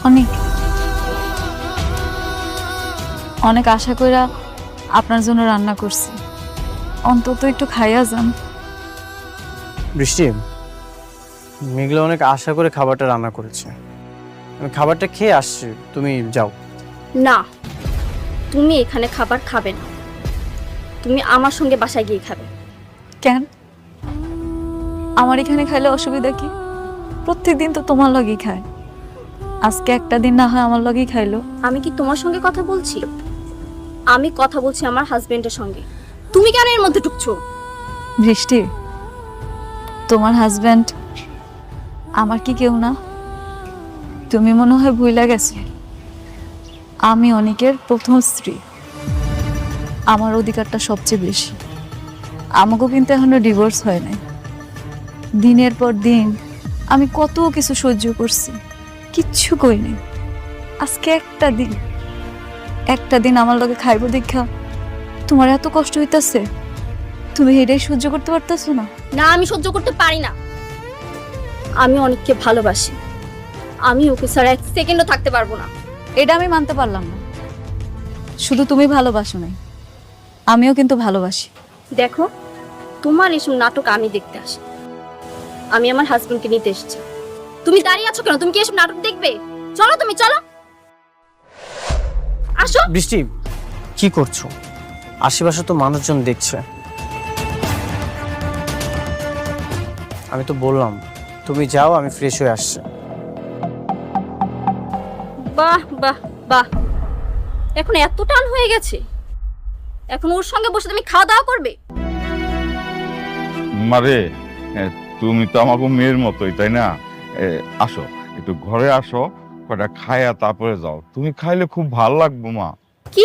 অনেক অনেক আশা কইরা আপনার জন্য রান্না করছি, অন্তত একটু খাইয়া যান। বৃষ্টি, মেঘলা অনেক আশা করে খাবারটা রান্না করেছে, আমি খাবারটা খেয়ে আসছি, তুমি যাও। না, তুমি এখানে খাবার খাবে না, তুমি আমার সঙ্গে বাসায় গিয়ে খাবে। কেন? আমার এখানে খাইলে অসুবিধা কি? প্রত্যেকদিন তো তোমার লগেই খায়, আজকে একটা দিন না হয় আমার লগেই খাইলো। আমি কি তোমার সঙ্গে কথা বলছি? আমি কথা বলছি আমার হাজবেন্ডের সঙ্গে। তুমি কেন এর মধ্যে ঢুকছো? বৃষ্টি, তোমার হাজবেন্ড আমার কি কেউ না? তুমি মনে হয় ভুইলা গেছো, আমি অনেকের প্রথম স্ত্রী, আমার অধিকারটা সবচেয়ে বেশি। আমাকেও কিন্তু এখনো ডিভোর্স হয় নাই। দিনের পর দিন আমি কত কিছু সহ্য করছি, কিচ্ছু কই নাই। আজকে একটা দিন আমার লগে খাইব দেখা তোমার এত কষ্ট হইতাছে, তুমি এটাই সহ্য করতে পারতেছো না? না, আমি সহ্য করতে পারি না। আমি অনেককে ভালোবাসি, আমি ওকে ছাড়া এক সেকেন্ডও থাকতে পারবো না। এটা আমি মানতে পারলাম না। শুধু তুমি ভালোবাসো নাই, আমিও কিন্তু ভালোবাসি। দেখো, তোমার এসব নাটক আমি দেখতে আসি, আমি আমার হাজবেন্ডকে নিতে এসেছি। তুমি দাঁড়িয়ে আছো কেন? তুমি কি এসব নাটক দেখবে? চলো, তুমি চলো, আসো। বৃষ্টি, কি করছো? আশেপাশে তো মানুষজন দেখছে। আমি তো বললাম তুমি যাও, আমি ফ্রেশ হয়ে আসছি। বাহ বাহ বাহ, এখন এত টান হয়ে গেছে, এখন ওর সঙ্গে বসে তুমি খাওয়া দাওয়া করবে? মারে, তুমি তো আমাকে মেয়ের মতোই, তাই না? আসো, একটু ঘরে আসো, কটা খায়া তারপরে যাও। তুমি খাইলে খুব ভালো লাগবে মা। কি?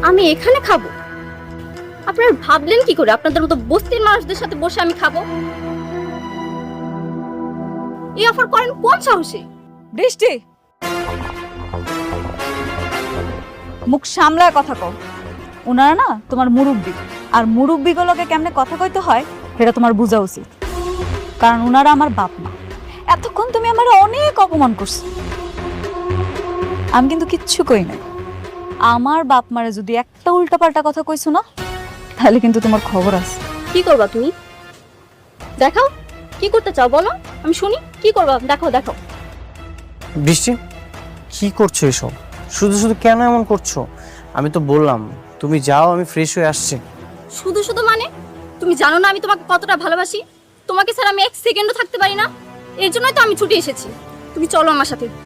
আমি এখানে খাবো? আপনারা ভাবলেন কি করে আপনাদের মতো বস্তির মানুষদের সাথে বসে আমি খাবো? এই অফার করেন কোন সাহসে? বৃষ্টি, মুখ সামলায় কথা কও। ওনারা না তোমার মুরব্বি, আর মুরব্বিগুলোকে কেমনে কথা কইতে হয় সেটা তোমার বোঝা উচিত, কারণ ওনারা আমার বাপ মা। এতক্ষণ তুমি আমার অনেক অপমান করছো, আমি কিন্তু কিচ্ছু কই নাই। আমার বাপ মারে যদি একটা উল্টাপাল্টা কথা কইছো না, তাহলে কিন্তু তোমার খবর আছে। কি করবা তুমি? দেখাও, কি করতে চাও বলো, আমি শুনি। কি করবা? দেখাও দেখাও। বৃষ্টি, কি করছো এসব? শুধু শুধু কেন এমন করছো? আমি তো বললাম তুমি যাও, আমি ফ্রেশ হয়ে আসছি। শুধু শুধু মানে? তুমি জানো না আমি তোমাকে কতটা ভালোবাসি? তোমাকে ছাড়া আমি এক সেকেন্ডও থাকতে পারি না, এর জন্যই তো আমি ছুটে এসেছি। তুমি চলো আমার সাথে।